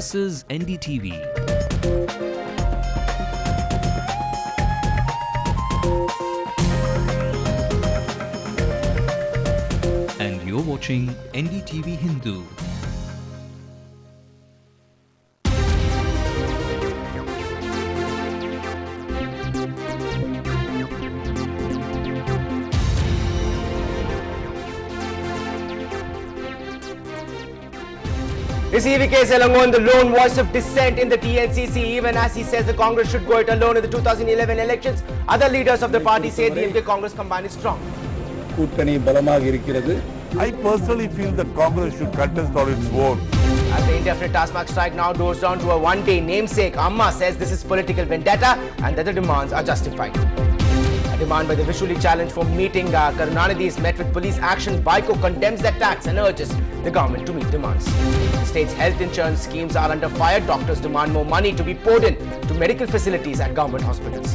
This is NDTV. And you're watching Ndtv-Hindu. Is Ndtv-Hindu the lone voice of dissent in the TNCC, even as he says the Congress should go it alone in the 2011 elections? Other leaders of the party say the DMK-Congress combine is strong. I personally feel that Congress should contest on its own. As the indefinite task mark strike now goes down to a one-day namesake, Amma says this is political vendetta and that the demands are justified. A demand by the visually challenged for meeting Karunanidhi is met with police action. Baiko condemns the attacks and urges the government to meet demands. The state's health insurance schemes are under fire. Doctors demand more money to be poured in to medical facilities at government hospitals.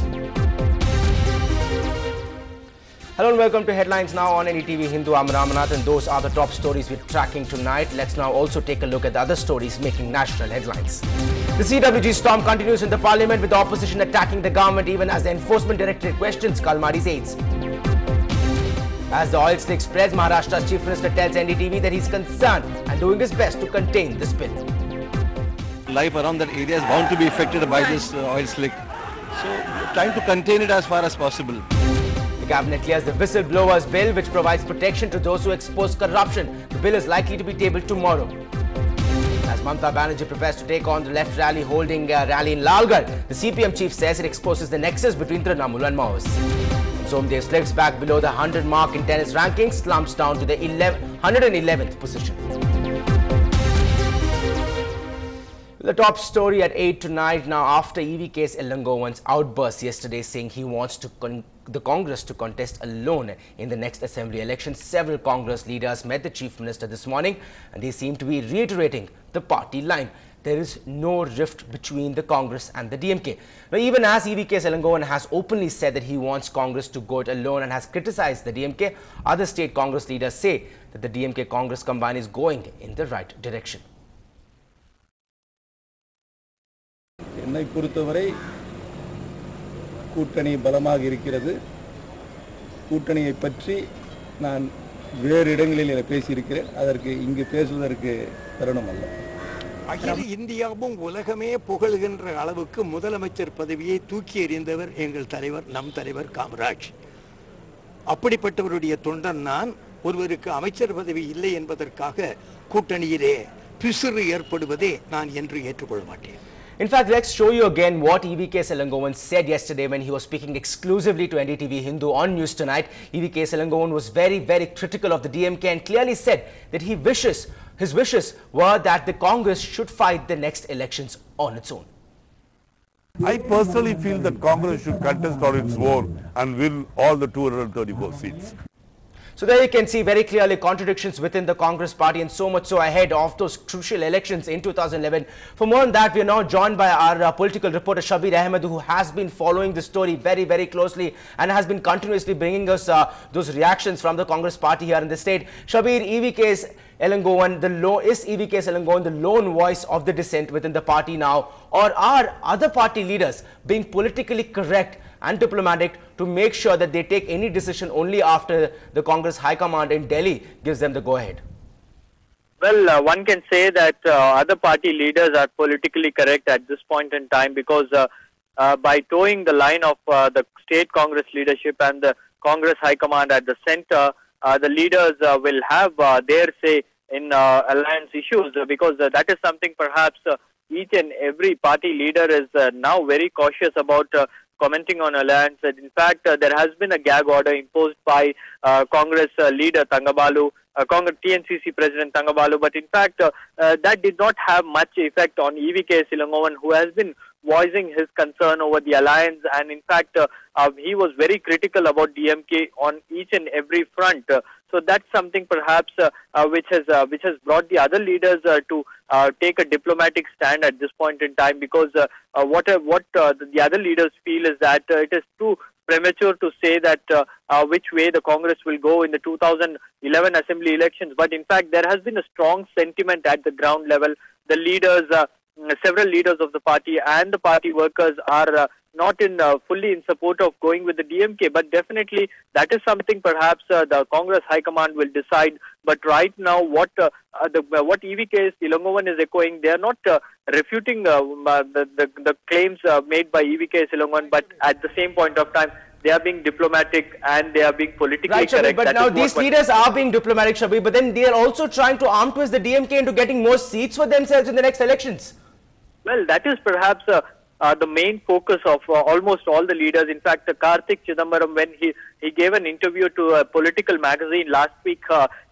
Hello and welcome to Headlines Now on Ndtv-Hindu. I'm Ramanath, and those are the top stories we're tracking tonight. Let's now also take a look at the other stories making national headlines. The CWG storm continues in the parliament, with the opposition attacking the government even as the enforcement directorate questions Kalmari's aides. As the oil slick spreads, Maharashtra's chief minister tells NDTV that he's concerned and doing his best to contain the spill. Life around that area is bound to be affected by this oil slick. So, trying to contain it as far as possible. The cabinet clears the whistleblowers bill, which provides protection to those who expose corruption. The bill is likely to be tabled tomorrow. As Mamata Banerjee prepares to take on the left rally holding a rally in Lalgarh, the CPM chief says it exposes the nexus between Trinamool and Maoists. Somdev slips back below the 100 mark in tennis rankings, slumps down to the 111th position. The top story at 8 tonight now, after EVK's Elangowan's outburst yesterday saying he wants the Congress to contest alone in the next assembly election. Several Congress leaders met the Chief Minister this morning and they seem to be reiterating the party line. There is no rift between the Congress and the DMK. Now, even as EVK's Elangowan has openly said that he wants Congress to go it alone and has criticized the DMK, other state Congress leaders say that the DMK-Congress combine is going in the right direction. என்னை பொறுத்தவரை கூட்டணி பலமாக இருக்கிறது. கூட்டணியை பற்றி நான் வேறு இடங்களில் பேசியிருக்கிறேன். அதற்கு இங்கு பேசுவதற்கு தருணம் அல்ல. அகில இந்தியாவும் உலகமே புகழ்கின்ற அளவுக்கு முதலமைச்சர் பதவியை தூக்கி எறிந்தவர் எங்கள் தலைவர், நம் தலைவர் காமராஜ். அப்படிப்பட்டவருடைய தொண்டன் நான். ஒருவருக்கு அமைச்சர் பதவி இல்லை என்பதற்காக கூட்டணியிலே பிசுறு ஏற்படுவதை நான் என்று ஏற்றுக்கொள்ள மாட்டேன். In fact, let's show you again what EVK Elangowan said yesterday when he was speaking exclusively to NDTV-Hindu on News Tonight. EVK Elangowan was very, very critical of the DMK and clearly said that his wishes were that the Congress should fight the next elections on its own. I personally feel that Congress should contest on its own and win all the 234 seats. So there you can see very clearly contradictions within the Congress party, and so much so ahead of those crucial elections in 2011. For more on that, we are now joined by our political reporter Shabir Ahmed, who has been following the story very, very closely and has been continuously bringing us those reactions from the Congress party here in the state. Shabir, EVK's Elangowan, is EVK's Elangowan the lone voice of the dissent within the party now, or are other party leaders being politically correct and diplomatic to make sure that they take any decision only after the Congress High Command in Delhi gives them the go-ahead? Well, one can say that other party leaders are politically correct at this point in time, because by towing the line of the state Congress leadership and the Congress High Command at the center, the leaders will have their say in alliance issues, because that is something perhaps each and every party leader is now very cautious about commenting on alliance. In fact, there has been a gag order imposed by Congress leader Tangabalu, Congress TNCC President Tangabalu, but in fact that did not have much effect on EVK Elangowan, who has been voicing his concern over the alliance, and in fact he was very critical about DMK on each and every front. So that's something perhaps which has brought the other leaders to take a diplomatic stand at this point in time, because what the other leaders feel is that it is too premature to say that which way the Congress will go in the 2011 assembly elections. But in fact, there has been a strong sentiment at the ground level. The leaders several leaders of the party and the party workers are not fully in support of going with the DMK, but definitely that is something perhaps the Congress High Command will decide. But right now, what EVK Ilongovan is echoing, they are not refuting the claims made by EVK Ilongovan, but at the same point of time, they are being diplomatic and they are being politically right, correct. But now these leaders are being diplomatic, Shabir, but then they are also trying to arm twist the DMK into getting more seats for themselves in the next elections. Well, that is perhaps the main focus of almost all the leaders. In fact, Karthik Chidambaram, when he gave an interview to a political magazine last week,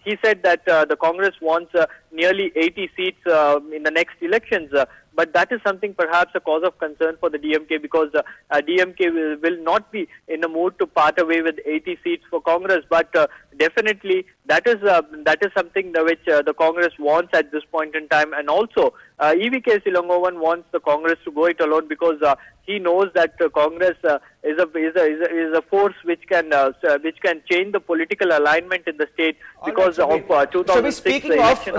he said that the Congress wants nearly 80 seats in the next elections. But that is something perhaps a cause of concern for the DMK, because DMK will not be in the mood to part away with 80 seats for Congress. But definitely that is something which the Congress wants at this point in time. And also EVK Silongovan wants the Congress to go it alone, because he knows that Congress is a force which can change the political alignment in the state, because of 2006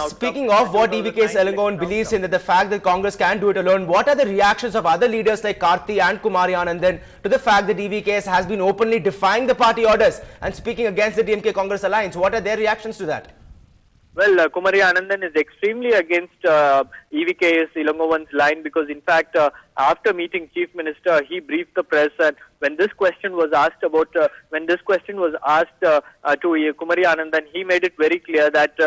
speaking of what EVK Silongovan believes in, that the fact that Congress can do it alone, what are the reactions of other leaders like Karthi and Kumarian, and then to the fact that EVK has been openly defying the party orders and speaking against the DMK Congress alliance? What are their reactions to that? Well, Kumari Anandan is extremely against EVK Ilongovan's line, because in fact after meeting Chief Minister, he briefed the press, and when this question was asked to Kumari Anandan, he made it very clear that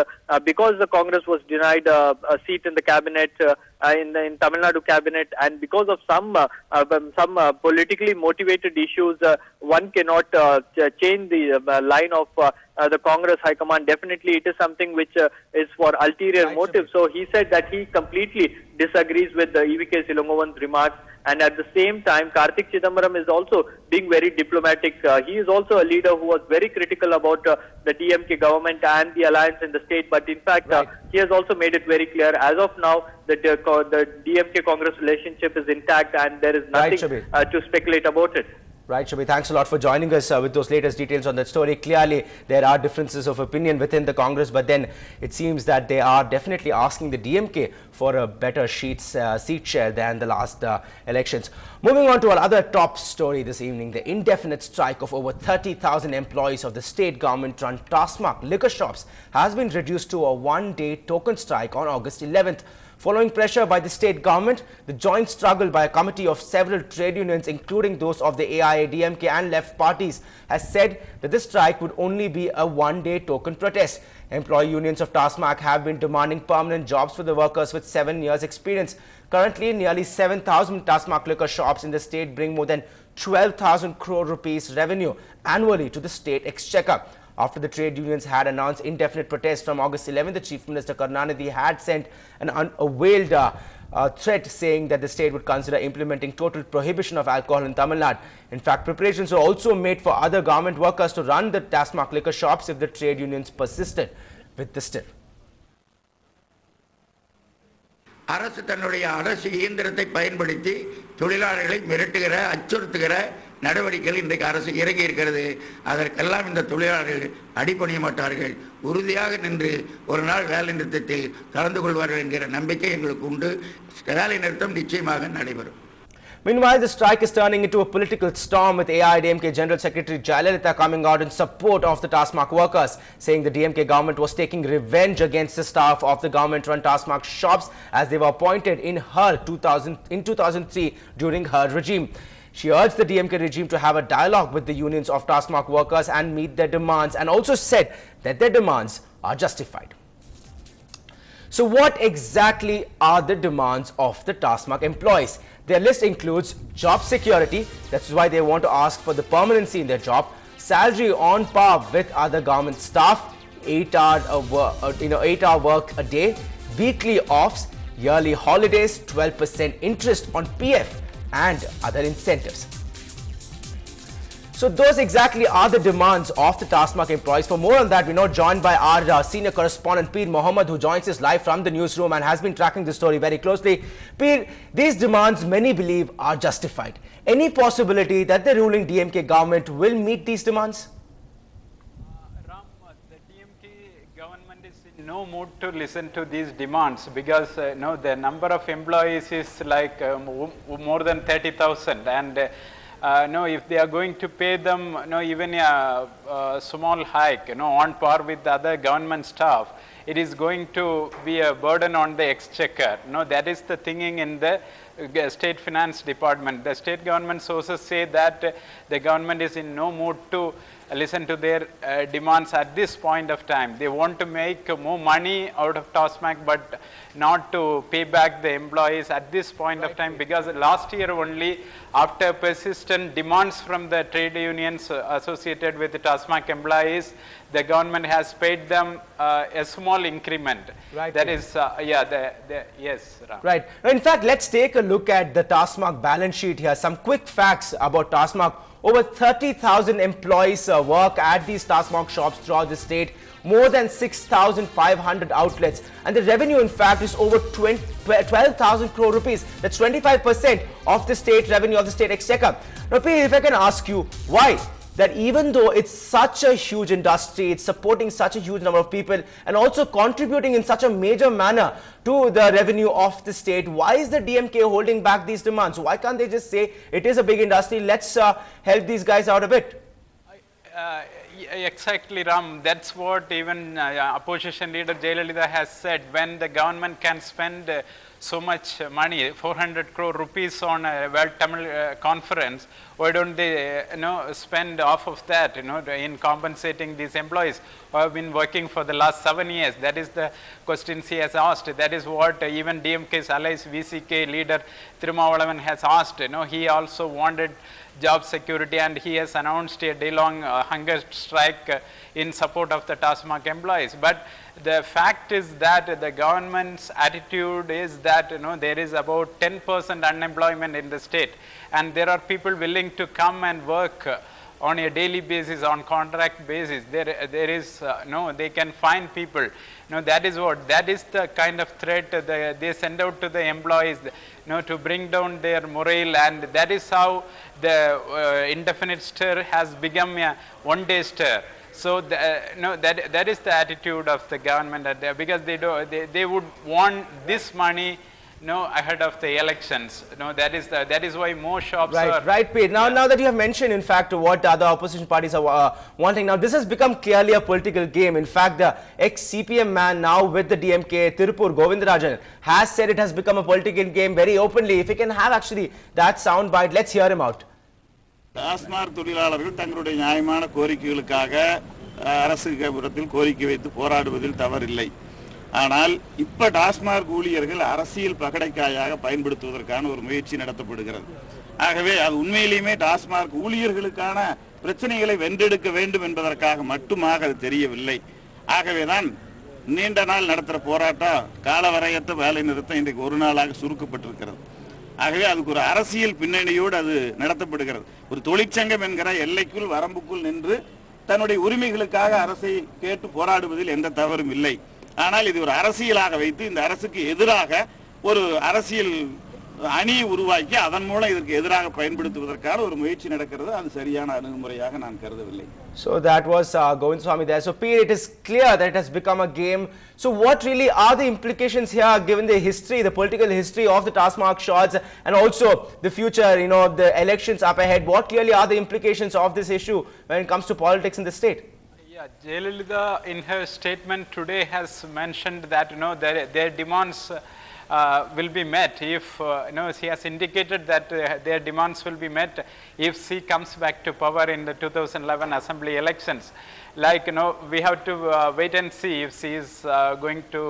because the Congress was denied a seat in the cabinet, in Tamil Nadu cabinet, and because of some politically motivated issues, one cannot change the line of the Congress High Command. Definitely, it is something which is for ulterior motive. So he said that he completely disagrees with the EVK Silongovan's remarks. And at the same time, Karthik Chidambaram is also being very diplomatic. He is also a leader who was very critical about the DMK government and the alliance in the state. But in fact, he has also made it very clear, as of now, that the DMK Congress relationship is intact and there is nothing to speculate about it. Right, Shabir, thanks a lot for joining us with those latest details on that story. Clearly, there are differences of opinion within the Congress, but then it seems that they are definitely asking the DMK for a better seat share than the last elections. Moving on to our other top story this evening, the indefinite strike of over 30,000 employees of the state government-run Tasmak liquor shops has been reduced to a one-day token strike on August 11th. Following pressure by the state government, the joint struggle by a committee of several trade unions, including those of the AIA, DMK and left parties, has said that the strike would only be a one-day token protest. Employee unions of Tasmak have been demanding permanent jobs for the workers with 7 years experience. Currently, nearly 7,000 Tasmak liquor shops in the state bring more than 12,000 crore rupees revenue annually to the state exchequer. After the trade unions had announced indefinite protest from August 11, the Chief Minister Karunanidhi had sent an unveiled threat saying that the state would consider implementing total prohibition of alcohol in Tamil Nadu. In fact, preparations were also made for other government workers to run the Tasmak liquor shops if the trade unions persisted with the still. அரசு தன்னுடைய அரசு இயந்திரத்தை பயன்படுத்தி தொழிலாளர்களை மிரட்டுகிற அச்சுறுத்துகிற நடவடிக்கைகள் இன்றைக்கு அரசு இறங்கி இருக்கிறது. அதற்கெல்லாம் இந்த தொழிலாளர்கள் அடிபணிய மாட்டார்கள். உறுதியாக நின்று ஒரு நாள் வேலை நிறுத்தத்தில் கலந்து கொள்வார்கள் என்கிற நம்பிக்கை எங்களுக்கு உண்டு. வேலை நிறுத்தம் நிச்சயமாக நடைபெறும். Meanwhile, the strike is turning into a political storm, with AIADMK General Secretary Jayalalitha coming out in support of the Tasmak workers, saying the DMK government was taking revenge against the staff of the government-run Tasmak shops as they were appointed in 2003 during her regime. She urged the DMK regime to have a dialogue with the unions of Tasmak workers and meet their demands, and also said that their demands are justified. So what exactly are the demands of the Tasmak employees? Their list includes job security, that's why they want to ask for the permanency in their job, salary on par with other government staff, 8-hour work a day, weekly offs, yearly holidays, 12% interest on PF and other incentives. So those exactly are the demands of the Tasmak employees. For more on that, we're now joined by our senior correspondent Peer Mohammed, who joins us live from the newsroom and has been tracking the story very closely. Peer, these demands many believe are justified. Any possibility that the ruling DMK government will meet these demands? Ram, the DMK government is in no mood to listen to these demands because the number of employees is like more than 30,000, and if they are going to pay them even a small hike on par with the other government staff, it is going to be a burden on the exchequer. That is the thinking in the state finance department. The state government sources say that the government is in no mood to listen to their demands at this point of time. They want to make more money out of TASMAC, but not to pay back the employees at this point of time, because last year only, after persistent demands from the trade unions associated with the TASMAC employees, the government has paid them a small increment. Right. That is, yes. Ram. Right. Now, in fact, let's take a look at the TASMAC balance sheet here. Some quick facts about TASMAC. Over 30,000 employees work at these TASMAC shops throughout the state. More than 6,500 outlets. And the revenue, in fact, is over 12,000 crore rupees. That's 25% of the state revenue of the state exchequer. Now, P, if I can ask you, why? That even though it's such a huge industry, it's supporting such a huge number of people and also contributing in such a major manner to the revenue of the state, why is the DMK holding back these demands? Why can't they just say it is a big industry, let's help these guys out a bit? Exactly, Ram. That's what even opposition leader Jayalalitha has said. When the government can spend so much money, 400 crore rupees on a World Tamil conference, why don't they spend off of that in compensating these employees who have been working for the last 7 years? That is the questions he has asked. That is what even DMK's allies VCK leader Thirumavalavan has asked. He also wanted job security, and he has announced a day-long hunger strike in support of the TASMAC employees. But the fact is that the government's attitude is that there is about 10% unemployment in the state, and there are people willing to come and work on a daily basis, on contract basis. There is they can find people. That is the kind of threat they send out to the employees, to bring down their morale, and that is how the indefinite stir has become a one-day stir. So that is the attitude of the government, because they would want this money ahead of the elections. That is why more shops are... Right, Pete. Now that you have mentioned, in fact, what other opposition parties are wanting, now this has become clearly a political game. In fact, the ex-CPM man now with the DMK, Tirupur Govindarajan, has said it has become a political game very openly. If we can have actually that sound bite, let's hear him out. TASMAC தொழிலாளர்கள் தங்களுடைய நியாயமான கோரிக்கைகளுக்காக அரசுக்கு புறத்தில் கோரிக்கை வைத்து போராடுவதில் தவறில்லை. ஆனால் இப்ப டாஸ்மாக் ஊழியர்கள் அரசியல் பகடைக்காயாக பயன்படுத்துவதற்கான ஒரு முயற்சி நடத்தப்படுகிறது. ஆகவே அது உண்மையிலேயே டாஸ்மாக் ஊழியர்களுக்கான பிரச்சனைகளை வென்றெடுக்க வேண்டும் என்பதற்காக மட்டுமாக அது தெரியவில்லை. ஆகவேதான் நீண்ட நாள் நடத்துகிற போராட்டம் காலவரையற்ற வேலை நிறுத்தம் இன்றைக்கு ஒரு நாளாக சுருக்கப்பட்டிருக்கிறது. ஆகவே அதுக்கு ஒரு அரசியல் பின்னணியோடு அது நடத்தப்படுகிறது. ஒரு தொழிற்சங்கம் என்கிற எல்லைக்குள் வரம்புக்குள் நின்று தன்னுடைய உரிமைகளுக்காக அரசை கேட்டு போராடுவதில் எந்த தவறும் இல்லை. ஆனால் இது ஒரு அரசியலாக வைத்து இந்த அரசுக்கு எதிராக ஒரு அரசியல் அணியை உருவாக்கி அதன் மூலம் இதற்கு எதிராக பயன்படுத்துவதற்கான ஒரு முயற்சி நடக்கிறது. அது சரியான அணுகுமுறையாக நான் கருதவில்லை. So that was Govind Swami there. So Pete, it is clear that it has become a game. So what really are the implications here, given the history, the political history of the TASMAC shots, and also the future, the elections up ahead? What clearly are the implications of this issue when it comes to politics in the state? Yeah, Jayalalitha in her statement today has mentioned that their demands will be met if she has indicated that their demands will be met if she comes back to power in the 2011 assembly elections. Like we have to wait and see if she is going to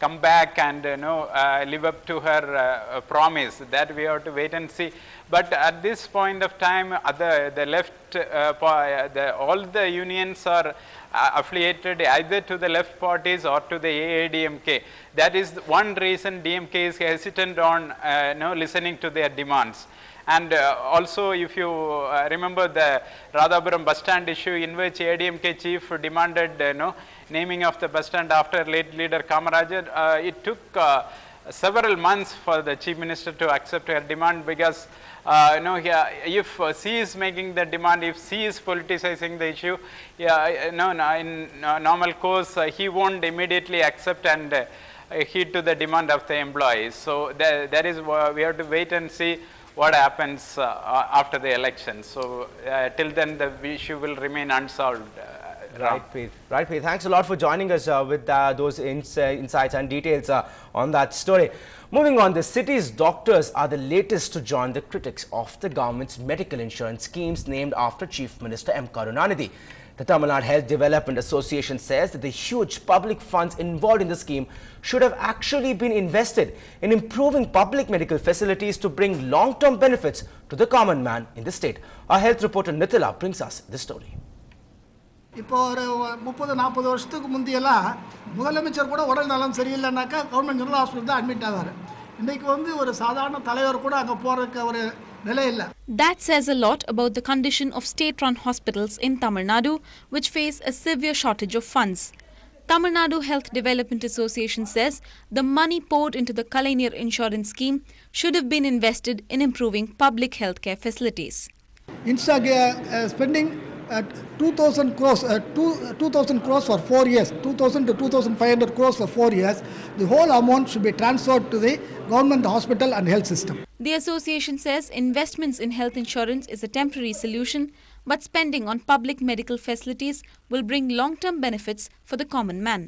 come back and live up to her promise. That we have to wait and see. But at this point of time, the left, all the unions are affiliated either to the left parties or to the AIDMK. That is one reason DMK is hesitant on listening to their demands. And also, if you remember the Radhapuram bus stand issue, in which AIDMK chief demanded naming of the bus stand after late leader Kamarajar, it took several months for the Chief Minister to accept her demand, because if she is making the demand, if she is politicizing the issue, in normal course, he won't immediately accept and heed to the demand of the employees. So there is, we have to wait and see what happens after the election. So till then, the issue will remain unsolved. Right, Pete. Right, Pete. Thanks a lot for joining us with those insights and details on that story. Moving on, the city's doctors are the latest to join the critics of the government's medical insurance schemes named after Chief Minister M. Karunanidhi. The Tamil Nadu Health Development Association says that the huge public funds involved in the scheme should have actually been invested in improving public medical facilities to bring long-term benefits to the common man in the state. Our health reporter Nitila brings us this story. இப்போ ஒரு 30-40 வருஷத்துக்கு முந்தியெல்லாம் முதலமைச்சர் கூட உடல் நலம் சரியில்லைனாக்கா government general hospital தான் admit ஆவார். இன்னைக்கு வந்து ஒரு சாதாரண தலைவர் கூட அங்க போறதுக்கு ஒரு நிலை இல்ல. That says a lot about the condition of state-run hospitals in Tamil Nadu, which face a severe shortage of funds. Tamil Nadu Health Development Association says the money poured into the Kalaignar insurance scheme should have been invested in improving public healthcare facilities. Instead spending 2,000 crores, 2,000 crores for 4 years, 2,000 to 2,500 crores for 4 years. The whole amount should be transferred to the government hospital and health system. The association says investments in health insurance is a temporary solution, but spending on public medical facilities will bring long-term benefits for the common man.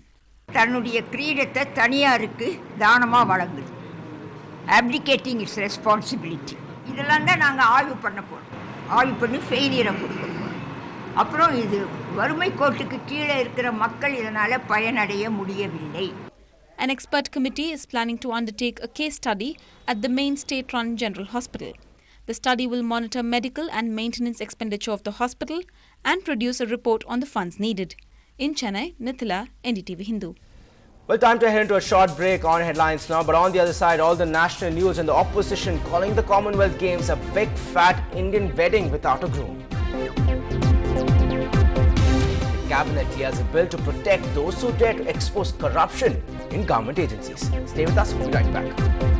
தன்னுடைய கிரீடத்தை தனியாருக்கு தானமா வழங்குது, abdicating its responsibility. இதெல்லாம் தான் நாங்கள் ஆய்வு பண்ண போறோம். ஆய்வு பண்ணி ஃபெயிலியரை கொடுக்கணும். அப்புறம் இது வறுமை கோட்டுக்கு கீழே இருக்கிற மக்கள் இதனால பயனடைய முடியவில்லை. An expert committee is planning to undertake a case study at the main state-run general hospital. The study will monitor medical and maintenance expenditure of the hospital and produce a report on the funds needed. In Chennai, Nithila, NDTV-Hindu. Well, time to head into a short break on headlines now. But on the other side, all the national news and the opposition calling the Commonwealth Games a big fat Indian wedding without a groom. The Cabinet hears a bill to protect those who dare to expose corruption in government agencies. Stay with us, we'll be right back.